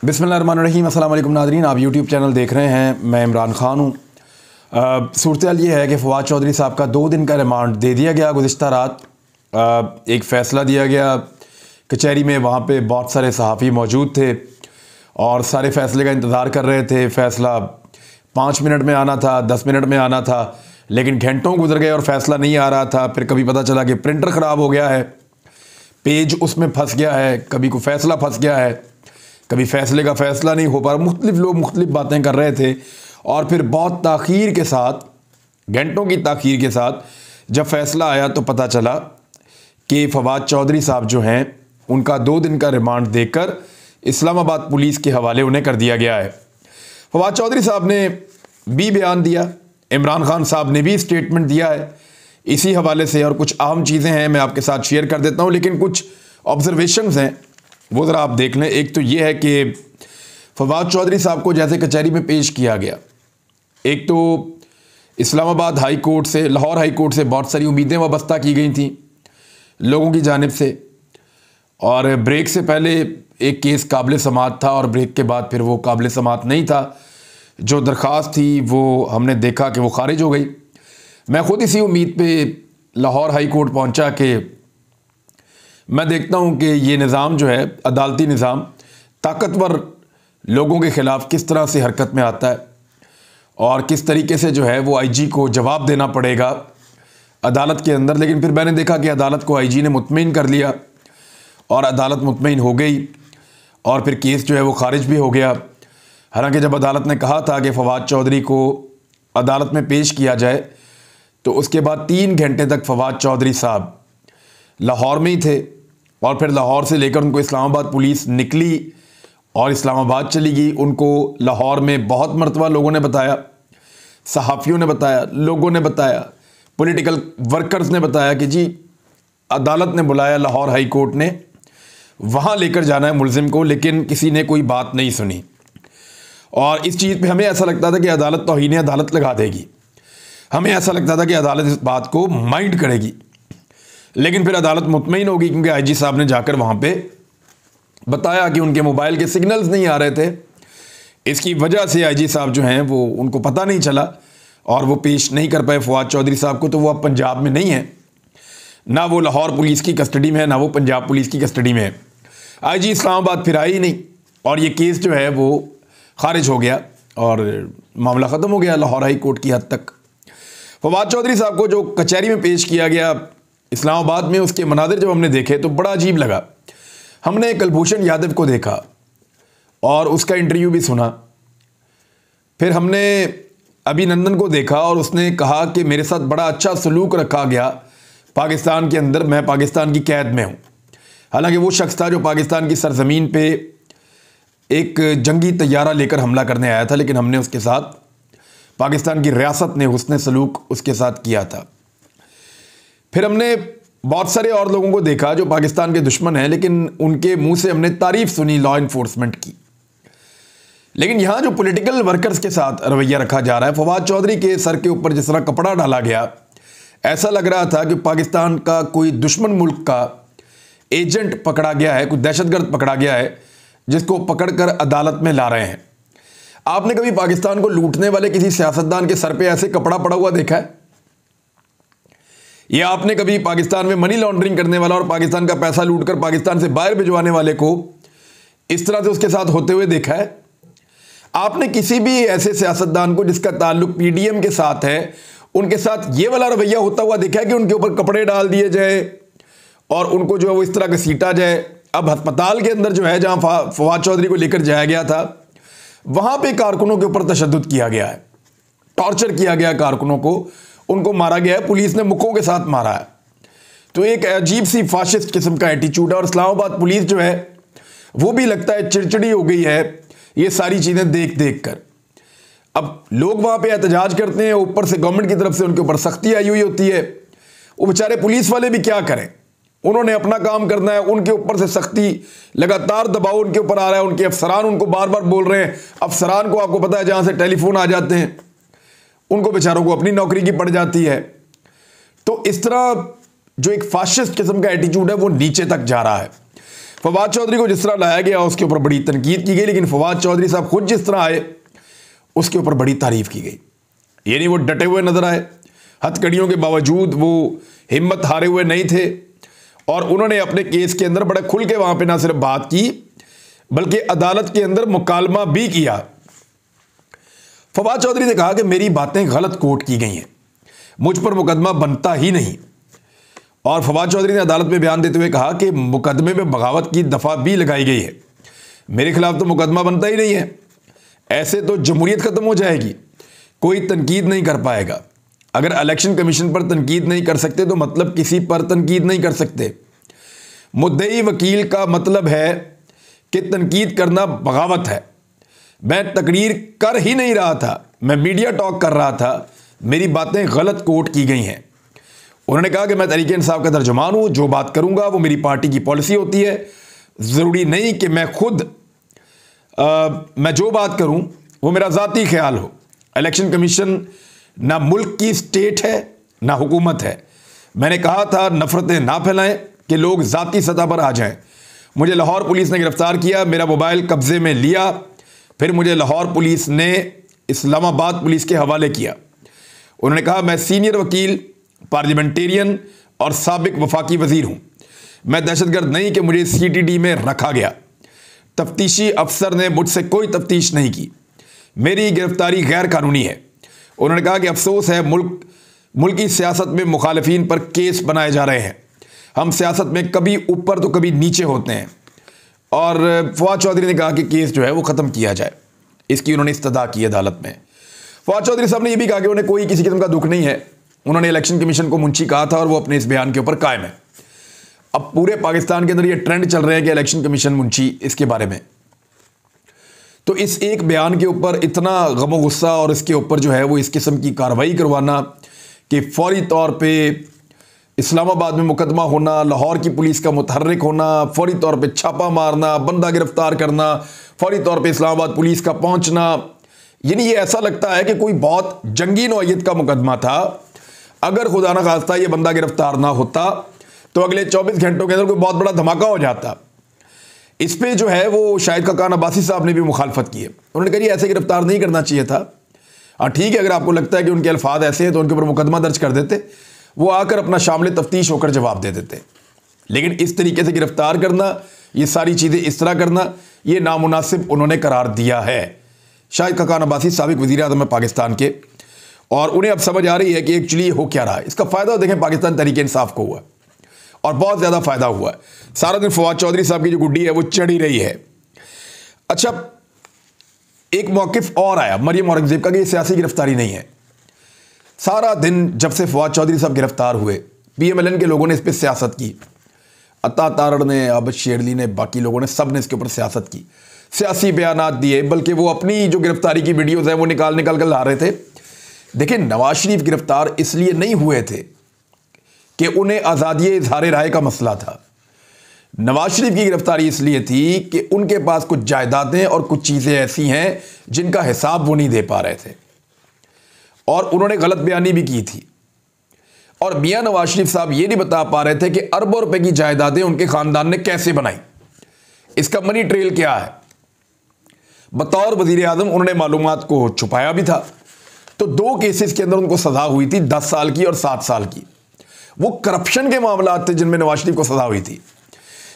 बिस्मिल्लाहिर्रहमानिर्रहीम। अस्सलाम वालेकुम नाज़रीन, आप यूट्यूब चैनल देख रहे हैं। मैं इमरान ख़ान हूँ। सूरत ये है कि फ़वाद चौधरी साहब का 2 दिन का रिमांड दे दिया गया। गुज़िश्ता रात एक फ़ैसला दिया गया कचहरी में। वहाँ पे बहुत सारे सहाफ़ी मौजूद थे और सारे फ़ैसले का इंतज़ार कर रहे थे। फ़ैसला 5 मिनट में आना था, 10 मिनट में आना था, लेकिन घंटों गुजर गए और फ़ैसला नहीं आ रहा था। फिर कभी पता चला कि प्रिंटर ख़राब हो गया है, पेज उसमें फंस गया है, कभी कोई फ़ैसला फंस गया है, कभी फ़ैसले का फ़ैसला नहीं हो पा रहा। मुख्तलिफ लोग मुख्तलिफ बातें कर रहे थे और फिर बहुत ताख़ीर के साथ, घंटों की ताख़ीर के साथ जब फ़ैसला आया तो पता चला कि फ़वाद चौधरी साहब जो हैं उनका 2 दिन का रिमांड देकर इस्लामाबाद पुलिस के हवाले उन्हें कर दिया गया है। फ़वाद चौधरी साहब ने भी बयान दिया, इमरान ख़ान साहब ने भी स्टेटमेंट दिया है इसी हवाले से, और कुछ अहम चीज़ें हैं मैं आपके साथ शेयर कर देता हूँ, लेकिन कुछ ऑब्ज़र्वेशंस हैं वो ज़रा आप देख लें। एक तो ये है कि फ़वाद चौधरी साहब को जैसे कचहरी में पेश किया गया, एक तो इस्लामाबाद हाई कोर्ट से, लाहौर हाई कोर्ट से बहुत सारी उम्मीदें वाबस्ता की गई थी लोगों की जानिब से, और ब्रेक से पहले एक केस काबिल समाअत था और ब्रेक के बाद फिर वो काबिल समाअत नहीं था। जो दरख्वास्त थी वो हमने देखा कि वो खारिज हो गई। मैं ख़ुद इसी उम्मीद पे लाहौर हाई कोर्ट पहुँचा कि मैं देखता हूँ कि ये निज़ाम जो है, अदालती निज़ाम, ताकतवर लोगों के ख़िलाफ़ किस तरह से हरकत में आता है और किस तरीके से जो है वो आईजी को जवाब देना पड़ेगा अदालत के अंदर। लेकिन फिर मैंने देखा कि अदालत को आईजी ने मुतमईन कर लिया और अदालत मुतमईन हो गई और फिर केस जो है वो खारिज भी हो गया। हालांकि जब अदालत ने कहा था कि फ़वाद चौधरी को अदालत में पेश किया जाए तो उसके बाद 3 घंटे तक फ़वाद चौधरी साहब लाहौर में ही थे और फिर लाहौर से लेकर उनको इस्लामाबाद पुलिस निकली और इस्लामाबाद चली गई। उनको लाहौर में बहुत मरतबा लोगों ने बताया, सहाफ़ियों ने बताया, लोगों ने बताया, पॉलिटिकल वर्कर्स ने बताया कि जी अदालत ने बुलाया, लाहौर हाई कोर्ट ने, वहाँ लेकर जाना है मुलजिम को, लेकिन किसी ने कोई बात नहीं सुनी। और इस चीज़ पे हमें ऐसा लगता था कि अदालत तौहीन अदालत लगा देगी, हमें ऐसा लगता था कि अदालत इस बात को माइंड करेगी, लेकिन फिर अदालत मुतमईन होगी क्योंकि आईजी साहब ने जाकर वहाँ पे बताया कि उनके मोबाइल के सिग्नल्स नहीं आ रहे थे। इसकी वजह से आईजी साहब जो हैं वो, उनको पता नहीं चला और वो पेश नहीं कर पाए फ़वाद चौधरी साहब को। तो वो अब पंजाब में नहीं है, ना वो लाहौर पुलिस की कस्टडी में है, ना वो पंजाब पुलिस की कस्टडी में है। आईजी इस्लामाबाद फिर आई ही नहीं और ये केस जो है वो खारिज हो गया और मामला ख़त्म हो गया लाहौर हाई कोर्ट की हद तक। फ़वाद चौधरी साहब को जो कचहरी में पेश किया गया इस्लामाबाद में, उसके मनाज़िर जब हमने देखे तो बड़ा अजीब लगा। हमने कुलभूषण यादव को देखा और उसका इंटरव्यू भी सुना, फिर हमने अभिनंदन को देखा और उसने कहा कि मेरे साथ बड़ा अच्छा सलूक रखा गया पाकिस्तान के अंदर, मैं पाकिस्तान की कैद में हूँ। हालांकि वो शख्स था जो पाकिस्तान की सरजमीन पे एक जंगी तैयारा लेकर हमला करने आया था, लेकिन हमने उसके साथ, पाकिस्तान की रियासत ने हुस्न सलूक उसके साथ किया था। फिर हमने बहुत सारे और लोगों को देखा जो पाकिस्तान के दुश्मन हैं, लेकिन उनके मुंह से हमने तारीफ सुनी लॉ इन्फोर्समेंट की। लेकिन यहाँ जो पॉलिटिकल वर्कर्स के साथ रवैया रखा जा रहा है, फ़वाद चौधरी के सर के ऊपर जिस तरह कपड़ा डाला गया, ऐसा लग रहा था कि पाकिस्तान का कोई दुश्मन मुल्क का एजेंट पकड़ा गया है, कोई दहशतगर्द पकड़ा गया है जिसको पकड़कर अदालत में ला रहे हैं। आपने कभी पाकिस्तान को लूटने वाले किसी सियासतदान के सर पे ऐसे कपड़ा पड़ा हुआ देखा है? या आपने कभी पाकिस्तान में मनी लॉन्ड्रिंग करने वाला और पाकिस्तान का पैसा लूटकर पाकिस्तान से बाहर भिजवाने वाले को इस तरह से उसके साथ होते हुए देखा है? आपने किसी भी ऐसे सियासतदान को जिसका ताल्लुक पीडीएम के साथ है, उनके साथ ये वाला रवैया होता हुआ देखा है कि उनके ऊपर कपड़े डाल दिए जाए और उनको जो है वो इस तरह घसीटा जाए? अब अस्पताल के अंदर जो है जहां फ़वाद चौधरी को लेकर जाया गया था, वहां पे कारकुनों के ऊपर तशद्दुद किया गया है, टॉर्चर किया गया कारकुनों को, उनको मारा गया है, पुलिस ने मुक्कों के साथ मारा है। तो एक अजीब सी फाशिस्ट किस्म का एटीट्यूड है और इस्लामाबाद पुलिस जो है वो भी लगता है चिड़चिड़ी हो गई है ये सारी चीज़ें देख देख कर। अब लोग वहाँ पे एहतजाज करते हैं, ऊपर से गवर्नमेंट की तरफ से उनके ऊपर सख्ती आई हुई होती है। वो बेचारे पुलिस वाले भी क्या करें, उन्होंने अपना काम करना है, उनके ऊपर से सख्ती, लगातार दबाव उनके ऊपर आ रहा है। उनके अफसरान उनको बार बार बोल रहे हैं, अफसरान को आपको पता है जहाँ से टेलीफोन आ जाते हैं उनको बेचारों को अपनी नौकरी की पड़ जाती है। तो इस तरह जो एक फाशिस्ट किस्म का एटीट्यूड है वो नीचे तक जा रहा है। फवाद चौधरी को जिस तरह लाया गया उसके ऊपर बड़ी तनकीद की गई, लेकिन फवाद चौधरी साहब खुद जिस तरह आए उसके ऊपर बड़ी तारीफ की गई। यानी वो डटे हुए नजर आए, हथकड़ियों के बावजूद वो हिम्मत हारे हुए नहीं थे और उन्होंने अपने केस के अंदर बड़े खुल के वहां पे ना सिर्फ बात की बल्कि अदालत के अंदर मुकालमा भी किया। फवाद चौधरी ने कहा कि मेरी बातें गलत कोट की गई हैं, मुझ पर मुकदमा बनता ही नहीं। और फवाद चौधरी ने अदालत में बयान देते हुए कहा कि मुकदमे में बगावत की दफा भी लगाई गई है, मेरे खिलाफ तो मुकदमा बनता ही नहीं है, ऐसे तो जमहूरियत खत्म हो जाएगी, कोई तनकीद नहीं कर पाएगा। अगर इलेक्शन कमीशन पर तनकीद नहीं कर सकते तो मतलब किसी पर तनकीद नहीं कर सकते। मुद्दई वकील का मतलब है कि तनकीद करना बगावत है। मैं तकरीर कर ही नहीं रहा था, मैं मीडिया टॉक कर रहा था, मेरी बातें गलत कोट की गई हैं। उन्होंने कहा कि मैं तहरीक इंसाफ का तर्जुमान हूं, जो बात करूंगा वो मेरी पार्टी की पॉलिसी होती है, ज़रूरी नहीं कि मैं खुद मैं जो बात करूं वो मेरा ज़ाती ख्याल हो। इलेक्शन कमीशन ना मुल्क की स्टेट है ना हुकूमत है। मैंने कहा था नफरतें ना फैलाएं कि लोग ज़ाती सतह पर आ जाएं। मुझे लाहौर पुलिस ने गिरफ्तार किया, मेरा मोबाइल कब्जे में लिया, फिर मुझे लाहौर पुलिस ने इस्लामाबाद पुलिस के हवाले किया। उन्होंने कहा मैं सीनियर वकील, पार्लियामेंटेरियन और साबिक वफाकी वजीर हूं, मैं दहशतगर्द नहीं कि मुझे CTD में रखा गया। तफ्तीशी अफसर ने मुझसे कोई तफ्तीश नहीं की, मेरी गिरफ्तारी गैर कानूनी है। उन्होंने कहा कि अफसोस है मुल्क की सियासत में मुखालिफिन पर केस बनाए जा रहे हैं, हम सियासत में कभी ऊपर तो कभी नीचे होते हैं। और फवाद चौधरी ने कहा कि केस जो है वो ख़त्म किया जाए, इसकी उन्होंने इस्तदा की अदालत में। फवाद चौधरी साहब ने यह भी कहा कि उन्हें कोई किसी किस्म का दुख नहीं है, उन्होंने इलेक्शन कमीशन को मुंशी कहा था और वो अपने इस बयान के ऊपर कायम है। अब पूरे पाकिस्तान के अंदर ये ट्रेंड चल रहे हैं कि इलेक्शन कमीशन मुंशी, इसके बारे में तो इस एक बयान के ऊपर इतना गम गुस्सा और इसके ऊपर जो है वो इस किस्म की कार्रवाई करवाना कि फौरी तौर पे इस्लामाबाद में मुकदमा होना, लाहौर की पुलिस का मुतहर्रिक होना, फौरी तौर पे छापा मारना, बंदा गिरफ्तार करना, फौरी तौर पे इस्लामाबाद पुलिस का पहुंचना, यानी ये ऐसा लगता है कि कोई बहुत जंगी नौइयत का मुकदमा था। अगर खुदा न खास्ता ये बंदा गिरफ्तार ना होता तो अगले 24 घंटों के अंदर कोई बहुत बड़ा धमाका हो जाता। इस पे जो है वो शाहिद खाकान अब्बासी साहब ने भी मुखालफत की है। उन्होंने कहा ऐसे गिरफ्तार नहीं करना चाहिए था। हाँ ठीक है, अगर आपको लगता है कि उनके अल्फाज ऐसे हैं तो उनके ऊपर मुकदमा दर्ज कर देते, वो आकर अपना शामिल तफ्तीश होकर जवाब दे देते। लेकिन इस तरीके से गिरफ्तार करना, ये सारी चीज़ें इस तरह करना, ये नामुनासिब उन्होंने करार दिया है। शाहिद खाकान अब्बासी साबिक वज़ीर आज़म है पाकिस्तान के, और उन्हें अब समझ आ रही है कि एक्चुअली हो क्या रहा है। इसका फ़ायदा देखें पाकिस्तान तहरीक इंसाफ को हुआ और बहुत ज़्यादा फ़ायदा हुआ है। सारा दिन फवाद चौधरी साहब की जो गुड्डी है वो चढ़ी रही है। अच्छा, एक मौक़िफ़ और आया मरियम औरंगज़ेब का कि ये सियासी गिरफ्तारी नहीं है। सारा दिन जब से फवाद चौधरी साहब गिरफ्तार हुए PMLN के लोगों ने इस पर सियासत की, अता तारड़ ने, आबिद शेरली ने, बाकी लोगों ने, सब ने इसके ऊपर सियासत की, सियासी बयानात दिए, बल्कि वो अपनी जो गिरफ्तारी की वीडियोज़ हैं वो निकाल कर ला रहे थे। देखिए, नवाज शरीफ गिरफ्तार इसलिए नहीं हुए थे कि उन्हें आज़ादी इजहार राय का मसला था। नवाज शरीफ की गिरफ्तारी इसलिए थी कि उनके पास कुछ जायदादें और कुछ चीज़ें ऐसी हैं जिनका हिसाब वो नहीं दे पा रहे थे और उन्होंने गलत बयानी भी की थी। और मियां नवाज शरीफ साहब ये नहीं बता पा रहे थे कि अरबों रुपए की जायदादें उनके खानदान ने कैसे बनाई, इसका मनी ट्रेल क्या है। बतौर वजीर आजम उन्होंने मालूमात को छुपाया भी था। तो 2 केसेस के अंदर उनको सजा हुई थी, 10 साल की और 7 साल की। वो करप्शन के मामला थे जिनमें नवाज शरीफ को सजा हुई थी।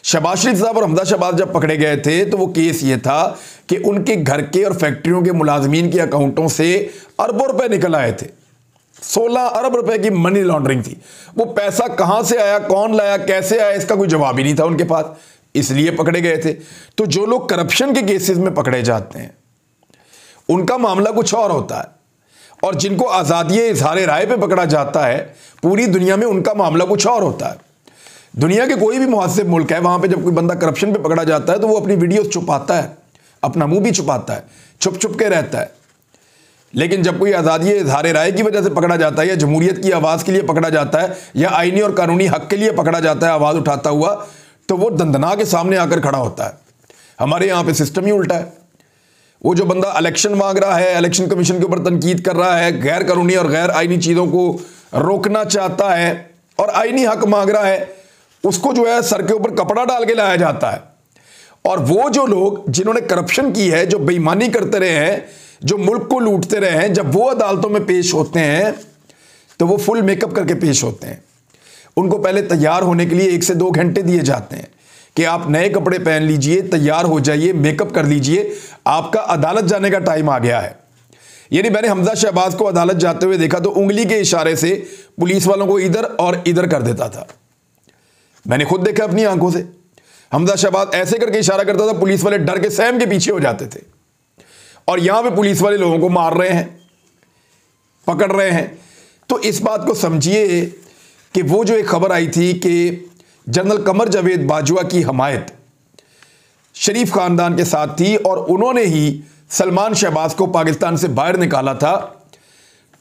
शहबाज शरीफ साहब और हमजा शहबाज जब पकड़े गए थे तो वो केस ये था कि उनके घर के और फैक्ट्रियों के मुलाजमीन के अकाउंटों से अरबों रुपए निकल आए थे। 16 अरब रुपए की मनी लॉन्ड्रिंग थी। वो पैसा कहां से आया, कौन लाया, कैसे आया, इसका कोई जवाब ही नहीं था उनके पास, इसलिए पकड़े गए थे। तो जो लोग करप्शन के केसेस में पकड़े जाते हैं उनका मामला कुछ और होता है, और जिनको आज़ादी इजहार राय पे पकड़ा जाता है पूरी दुनिया में उनका मामला कुछ और होता है। दुनिया के कोई भी मुहस्सिब मुल्क है, वहां पे जब कोई बंदा करप्शन पे पकड़ा जाता है तो वो अपनी वीडियोस छुपाता है, अपना मुंह भी छुपाता है, छुप छुप के रहता है। लेकिन जब कोई आज़ादी इजहार राय की वजह से पकड़ा जाता है या जमहूरियत की आवाज़ के लिए पकड़ा जाता है या आईनी और कानूनी हक के लिए पकड़ा जाता है आवाज़ उठाता हुआ, तो वो दंदना के सामने आकर खड़ा होता है। हमारे यहाँ पे सिस्टम ही उल्टा है। वो जो बंदा इलेक्शन मांग रहा है, इलेक्शन कमीशन के ऊपर तनकीद कर रहा है, गैर कानूनी और गैर आईनी चीज़ों को रोकना चाहता है और आईनी हक मांग रहा है, उसको जो है सर के ऊपर कपड़ा डाल के लाया जाता है और वो जो लोग जिन्होंने करप्शन की है, जो बेईमानी करते रहे हैं, जो मुल्क को लूटते रहे हैं, जब वो अदालतों में पेश होते हैं तो वो फुल मेकअप करके पेश होते हैं। उनको पहले तैयार होने के लिए 1 से 2 घंटे दिए जाते हैं कि आप नए कपड़े पहन लीजिए, तैयार हो जाइए, मेकअप कर लीजिए, आपका अदालत जाने का टाइम आ गया है। यानी मैंने हमजा शहबाज को अदालत जाते हुए देखा तो उंगली के इशारे से पुलिस वालों को इधर और इधर कर देता था। मैंने खुद देखा अपनी आंखों से। हमजा शहबाज ऐसे करके इशारा करता था, पुलिस वाले डर के सहम के पीछे हो जाते थे। और यहां पे पुलिस वाले लोगों को मार रहे हैं, पकड़ रहे हैं। तो इस बात को समझिए कि वो जो एक खबर आई थी कि जनरल कमर जावेद बाजवा की हमायत शरीफ खानदान के साथ थी और उन्होंने ही सलमान शहबाज को पाकिस्तान से बाहर निकाला था,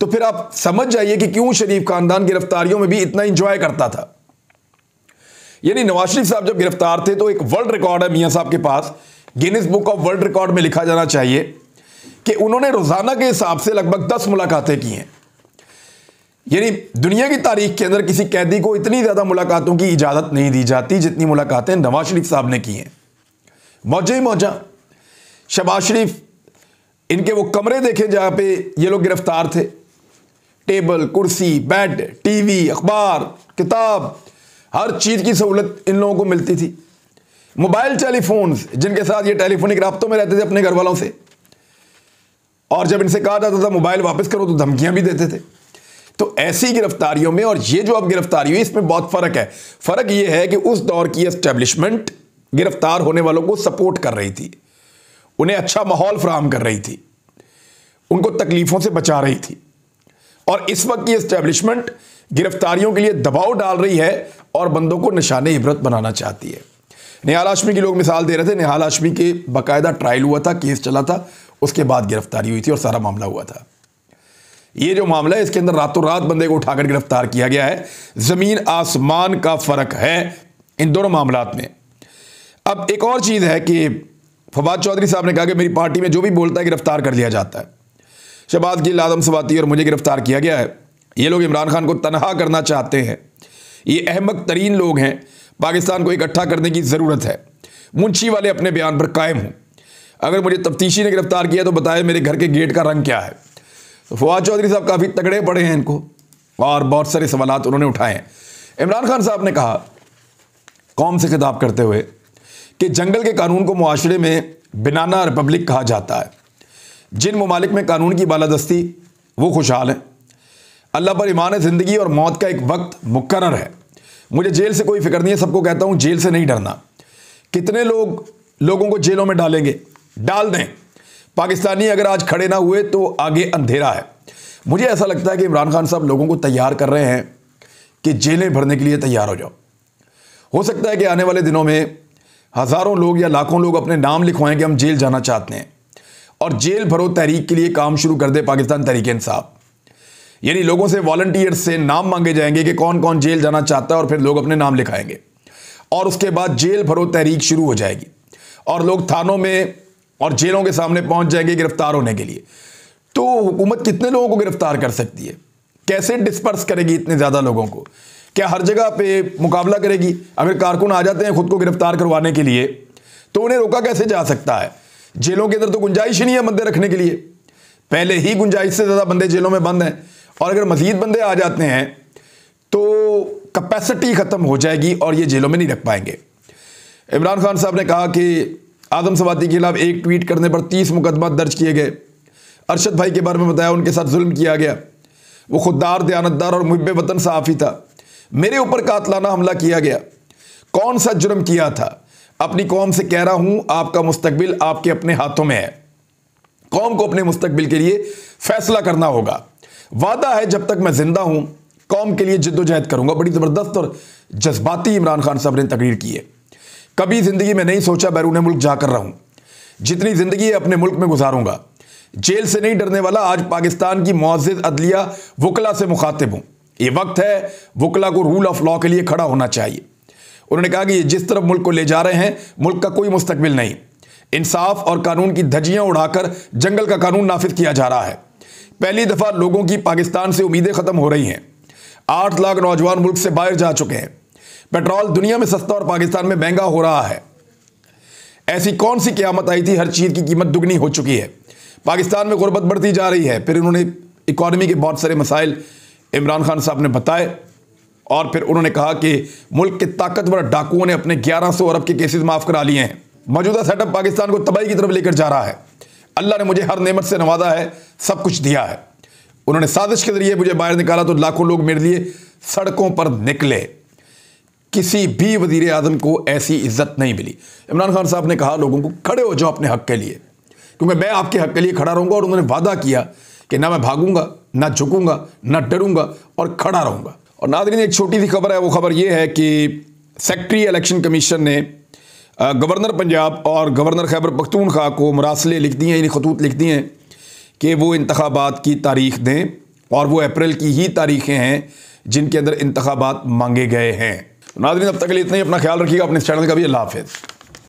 तो फिर आप समझ जाइए कि क्यों शरीफ खानदान गिरफ्तारियों में भी इतना इंजॉय करता था। यानी नवाज शरीफ साहब जब गिरफ्तार थे तो एक वर्ल्ड रिकॉर्ड है मियां साहब के पास, Guinness book of world record में लिखा जाना चाहिए कि उन्होंने रोजाना के हिसाब से लगभग 10 मुलाकातें की हैं। यानी दुनिया की तारीख के अंदर किसी कैदी को इतनी ज्यादा मुलाकातों की इजाजत नहीं दी जाती जितनी मुलाकातें नवाज शरीफ साहब ने की हैं। मौजा ही मौजा। शहबाज शरीफ, इनके वो कमरे देखे जहां पे ये लोग गिरफ्तार थे, टेबल, कुर्सी, बेड, टीवी, अखबार, किताब, हर चीज की सहूलत इन लोगों को मिलती थी। मोबाइल टेलीफोन्स जिनके साथ ये टेलीफोनिक राब्तों में रहते थे अपने घर वालों से, और जब इनसे कहा जाता था मोबाइल वापस करो तो धमकियां भी देते थे। तो ऐसी गिरफ्तारियों में और ये जो अब गिरफ्तारी हुई इसमें बहुत फर्क है। फर्क ये है कि उस दौर की एस्टेब्लिशमेंट गिरफ्तार होने वालों को सपोर्ट कर रही थी, उन्हें अच्छा माहौल फराहम कर रही थी, उनको तकलीफों से बचा रही थी। और इस वक्त की एस्टेब्लिशमेंट गिरफ्तारियों के लिए दबाव डाल रही है और बंदों को निशाने इबरत बनाना चाहती है। निहाल हाशमी की लोग मिसाल दे रहे थे, निहाल हाशमी के बाकायदा ट्रायल हुआ था, केस चला था, उसके बाद गिरफ्तारी हुई थी और सारा मामला हुआ था। ये जो मामला है इसके अंदर रातों रात बंदे को उठाकर गिरफ्तार किया गया है। जमीन आसमान का फर्क है इन दोनों मामलात में। अब एक और चीज है कि फवाद चौधरी साहब ने कहा कि मेरी पार्टी में जो भी बोलता है गिरफ्तार कर लिया जाता है। शहबाज गिल, आदम सवाती और मुझे गिरफ्तार किया गया है। ये लोग इमरान खान को तनहा करना चाहते हैं। ये अहमक तरीन लोग हैं। पाकिस्तान को इकट्ठा करने की जरूरत है। मुंशी वाले अपने बयान पर कायम हूं। अगर मुझे तफ्तीशी ने गिरफ्तार किया तो बताए मेरे घर के गेट का रंग क्या है। तो फवाद चौधरी साहब काफी तगड़े पड़े हैं इनको और बहुत सारे सवालात उन्होंने उठाए हैं। इमरान खान साहब ने कहा कौम से खिताब करते हुए कि जंगल के कानून को मुआशरे में बनाना रिपब्लिक कहा जाता है। जिन ममालिक में कानून की बालादस्ती वो खुशहाल है। अल्लाह पर ईमान है, ज़िंदगी और मौत का एक वक्त मुकर्रर है। मुझे जेल से कोई फिक्र नहीं है, सबको कहता हूँ जेल से नहीं डरना। कितने लोगों को जेलों में डालेंगे, डाल दें। पाकिस्तानी अगर आज खड़े ना हुए तो आगे अंधेरा है। मुझे ऐसा लगता है कि इमरान खान साहब लोगों को तैयार कर रहे हैं कि जेलें भरने के लिए तैयार हो जाओ। हो सकता है कि आने वाले दिनों में हज़ारों लोग या लाखों लोग अपने नाम लिखवाएं कि हम जेल जाना चाहते हैं और जेल भरो तहरीक के लिए काम शुरू कर दे पाकिस्तान तहरीक इंसाफ। यानी लोगों से, वॉलंटियर्स से नाम मांगे जाएंगे कि कौन कौन जेल जाना चाहता है और फिर लोग अपने नाम लिखाएंगे और उसके बाद जेल भरो तहरीक शुरू हो जाएगी और लोग थानों में और जेलों के सामने पहुंच जाएंगे गिरफ्तार होने के लिए। तो हुकूमत कितने लोगों को गिरफ्तार कर सकती है? कैसे डिस्पर्स करेगी इतने ज़्यादा लोगों को? क्या हर जगह पे मुकाबला करेगी? अगर कारकुन आ जाते हैं खुद को गिरफ्तार करवाने के लिए तो उन्हें रोका कैसे जा सकता है? जेलों के अंदर तो गुंजाइश ही नहीं है बंदे रखने के लिए। पहले ही गुंजाइश से ज़्यादा बंदे जेलों में बंद हैं और अगर मजीद बंदे आ जाते हैं तो कैपेसिटी ख़त्म हो जाएगी और ये जेलों में नहीं रख पाएंगे। इमरान खान साहब ने कहा कि आदम सवाती के खिलाफ एक ट्वीट करने पर 30 मुकदमा दर्ज किए गए। अरशद भाई के बारे में बताया उनके साथ जुल्म किया गया। वो खुददार, दयानतदार और मुहिब्बे वतन सहाफ़ी था। मेरे ऊपर कातलाना हमला किया गया। कौन सा जुर्म किया था? अपनी कौम से कह रहा हूं आपका मुस्तकबिल आपके अपने हाथों में है। कौम को अपने मुस्तकबिल के लिए फैसला करना होगा। वादा है जब तक मैं जिंदा हूं कौम के लिए जिद्दोजहद करूंगा। बड़ी ज़बरदस्त और जज्बाती इमरान खान साहब ने तकरीर की है। कभी ज़िंदगी में नहीं सोचा बैरून मुल्क जाकर रहूं। जितनी ज़िंदगी अपने मुल्क में गुजारूंगा। जेल से नहीं डरने वाला। आज पाकिस्तान की मुअज़्ज़िज़ अदलिया वकला से मुखातिब हूं। ये वक्त है वकला को रूल ऑफ लॉ के लिए खड़ा होना चाहिए। उन्होंने कहा कि ये जिस तरफ मुल्क को ले जा रहे हैं मुल्क का कोई मुस्तकबिल नहीं। इंसाफ और कानून की धज्जियां उड़ाकर जंगल का कानून नाफिज किया जा रहा है। पहली दफा लोगों की पाकिस्तान से उम्मीदें खत्म हो रही हैं। 8 लाख नौजवान मुल्क से बाहर जा चुके हैं। पेट्रोल दुनिया में सस्ता और पाकिस्तान में महंगा हो रहा है। ऐसी कौन सी क़यामत आई थी, हर चीज़ की कीमत दुगनी हो चुकी है, पाकिस्तान में गुर्बत बढ़ती जा रही है। फिर उन्होंने इकॉनमी के बहुत सारे मसाइल इमरान खान साहब ने बताए और फिर उन्होंने कहा कि मुल्क के ताकतवर डाकुओं ने अपने 1100 अरब के केसेस माफ़ करा लिए हैं। मौजूदा सेटअप पाकिस्तान को तबाही की तरफ लेकर जा रहा है। अल्लाह ने मुझे हर नेमत से नवाजा है, सब कुछ दिया है। उन्होंने साजिश के जरिए मुझे बाहर निकाला तो लाखों लोग मेरे लिए सड़कों पर निकले। किसी भी वजीर आज़म को ऐसी इज्जत नहीं मिली। इमरान खान साहब ने कहा लोगों को खड़े हो जाओ अपने हक के लिए, क्योंकि मैं आपके हक के लिए खड़ा रहूँगा। और उन्होंने वादा किया कि ना मैं भागूंगा, ना झुकूंगा, ना डरूंगा और खड़ा रहूँगा। और नाज़रीन, एक छोटी सी खबर है, वो खबर ये है कि सेक्रेटरी इलेक्शन कमीशन ने गवर्नर पंजाब और गवर्नर खैबर पख्तूनख्वा को मुरासले लिख दिए हैं, यानी खतूत लिख दिए हैं कि वो इंतखाबात की तारीख दें, और वो अप्रैल की ही तारीखें हैं जिनके अंदर इंतखाबात मांगे गए हैं। नाज़रीन, अब तक के लिए इतना ही। अपना ख्याल रखिएगा, अपने इस चैनल का भी। अल्लाह हाफ़िज़।